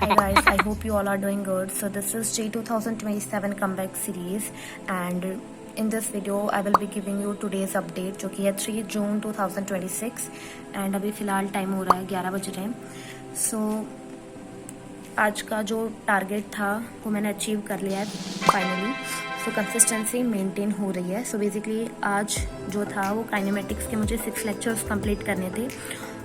Hi guys, I hope you all are doing good. So this is G 2027 comeback series and in this video I will be giving you today's update जो कि है 3 जून 2026 and अभी फ़िलहाल time हो रहा है 11 बज रहे हैं. सो आज का जो टारगेट था वो मैंने अचीव कर लिया है फाइनली. सो कंसिस्टेंसी मेंटेन हो रही है. सो बेसिकली आज जो था वो काइनेमेटिक्स के मुझे 6 लेक्चर्स कंप्लीट करने थे.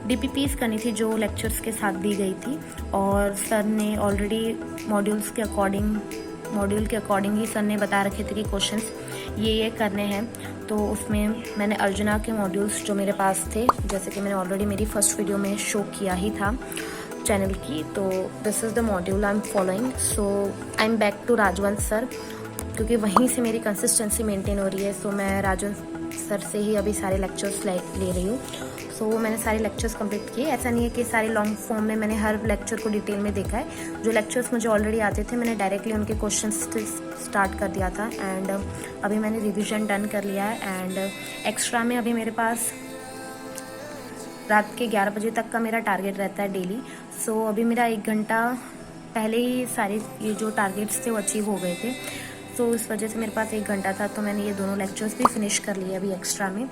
डीपीपीस करनी थी जो लेक्चर्स के साथ दी गई थी और सर ने ऑलरेडी मॉड्यूल के अकॉर्डिंग ही सर ने बता रखे थे कि क्वेश्चंस ये करने हैं. तो उसमें मैंने अर्जुना के मॉड्यूल्स जो मेरे पास थे, जैसे कि मैंने ऑलरेडी मेरी फर्स्ट वीडियो में शो किया ही था चैनल की, तो this is the module I am following. So I am back to राजवंश सर क्योंकि वहीं से मेरी कंसिस्टेंसी मेंटेन हो रही है. सो मैं राजवंश सर से ही अभी सारे लेक्चर्स ले रही हूँ. सो मैंने सारे लेक्चर्स कंप्लीट किए. ऐसा नहीं है कि सारे लॉन्ग फॉर्म में मैंने हर लेक्चर को डिटेल में देखा है. जो लेक्चर्स मुझे ऑलरेडी आते थे मैंने डायरेक्टली उनके क्वेश्चंस स्टार्ट कर दिया था एंड अभी मैंने रिवीजन डन कर लिया है. एंड एक्स्ट्रा में अभी मेरे पास रात के 11 बजे तक का मेरा टारगेट रहता है डेली. सो अभी मेरा 1 घंटा पहले ही सारे ये जो टारगेट्स थे वो अचीव हो गए थे. तो इस वजह से मेरे पास 1 घंटा था तो मैंने ये दोनों लेक्चर्स भी फिनिश कर लिए अभी एक्स्ट्रा में.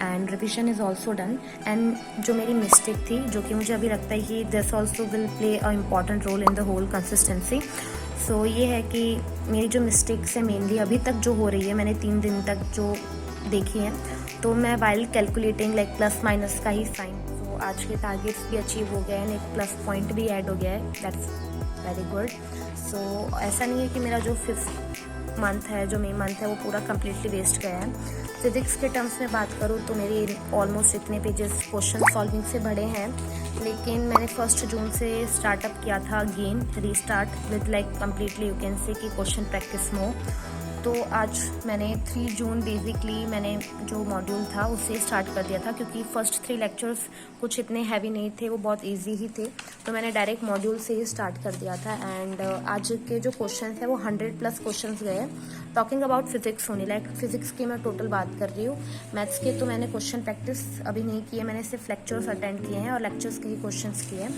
And revision is also done. And जो मेरी मिस्टेक थी जो कि मुझे अभी लगता है कि this also will play a important role in the whole consistency. So ये है कि मेरी जो मिस्टेक्स है मेनली अभी तक जो हो रही है, मैंने 3 दिन तक जो देखी है, तो मैं while calculating like plus minus का ही साइन. तो आज के टारगेट्स भी अचीव हो गए हैं, एक प्लस पॉइंट भी ऐड हो गया है. That's very good. सो ऐसा नहीं है कि मेरा जो 5th मंथ है, जो मई मंथ है, वो पूरा कम्प्लीटली वेस्ट गया है. फिज़िक्स के टर्म्स में बात करूँ तो मेरे ऑलमोस्ट इतने पेजेस क्वेश्चन सॉल्विंग से भरे हैं, लेकिन मैंने 1 जून से स्टार्टअप किया था again restart with like completely you can say कि क्वेश्चन प्रैक्टिस मोर. तो आज मैंने 3 जून बेसिकली मैंने जो मॉड्यूल था उससे स्टार्ट कर दिया था क्योंकि फर्स्ट 3 लेक्चर्स कुछ इतने हैवी नहीं थे, वो बहुत इजी ही थे. तो मैंने डायरेक्ट मॉड्यूल से ही स्टार्ट कर दिया था. एंड आज के जो क्वेश्चंस हैं वो 100+ क्वेश्चंस गए. टॉकिंग अबाउट फिजिक्स होने लाइक फिजिक्स की मैं टोटल बात कर रही हूँ. मैथ्स के तो मैंने क्वेश्चन प्रैक्टिस अभी नहीं की है, मैंने सिर्फ लेक्चर्स अटेंड किए हैं और लेक्चर्स के ही क्वेश्चंस किए हैं.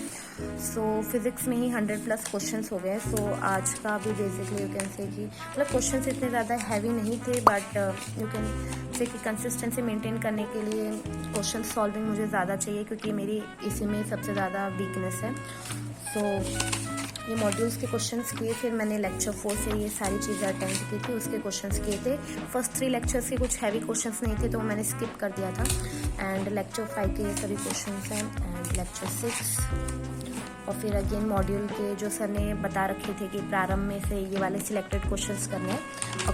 सो फिजिक्स में ही 100+ क्वेश्चंस हो गए. सो आज का भी बेसिकली यू कैन से कि मतलब क्वेश्चंस इतने ज़्यादा हैवी नहीं थे, बट यू कैन से कि कंसिस्टेंसी मेंटेन करने के लिए क्वेश्चन सॉल्विंग मुझे ज़्यादा चाहिए क्योंकि मेरी इसी में सबसे ज़्यादा वीकनेस है. सो ये मॉड्यूल्स के क्वेश्चंस किए, फिर मैंने लेक्चर 4 से ये सारी चीज़ें अटेंड की थी, उसके क्वेश्चंस किए थे. फर्स्ट 3 लेक्चर्स के कुछ हैवी क्वेश्चंस नहीं थे तो मैंने स्किप कर दिया था. एंड लेक्चर 5 के ये सभी क्वेश्चंस हैं एंड लेक्चर 6 और फिर अगेन मॉड्यूल के जो सर ने बता रखे थे कि प्रारंभ में से ये वाले सिलेक्टेड क्वेश्चंस करने हैं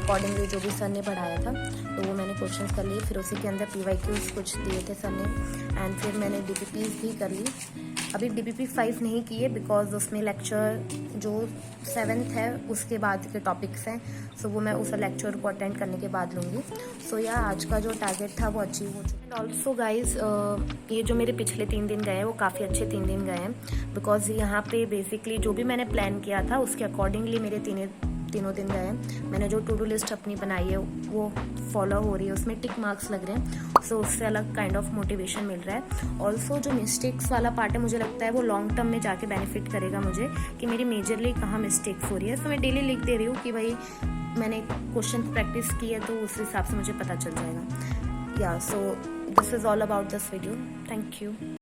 अकॉर्डिंगली जो भी सर ने पढ़ाया था, तो वो मैंने क्वेश्चंस कर लिए. फिर उसी के अंदर PYQs कुछ दिए थे सर ने एंड फिर मैंने DPPs भी कर ली. अभी DPP 5 नहीं किए बिकॉज उसमें लेक्चर जो 7th है उसके बाद के टॉपिक्स हैं. सो वो मैं उस लेक्चर को अटेंड करने के बाद लूँगी. सो या आज का जो टारगेट था वो अचीव हो चुका है. ऑल्सो गाइज ये जो मेरे पिछले 3 दिन गए हैं वो काफ़ी अच्छे 3 दिन गए हैं बिकॉज यहाँ पे बेसिकली जो भी मैंने प्लान किया था उसके अकॉर्डिंगली मेरे तीनों दिन गए हैं. मैंने जो टू डू लिस्ट अपनी बनाई है वो फॉलो हो रही है, उसमें टिक मार्क्स लग रहे हैं. सो उससे अलग काइंड ऑफ मोटिवेशन मिल रहा है. ऑल्सो जो मिस्टेक्स वाला पार्ट है मुझे लगता है वो लॉन्ग टर्म में जाके बेनिफिट करेगा मुझे कि मेरी मेजरली कहाँ मिस्टेक्स हो रही है. सो मैं डेली लिख दे रही हूँ कि भाई मैंने क्वेश्चन प्रैक्टिस की है तो उस हिसाब से मुझे पता चल जाएगा. या so this is all about this video. Thank you.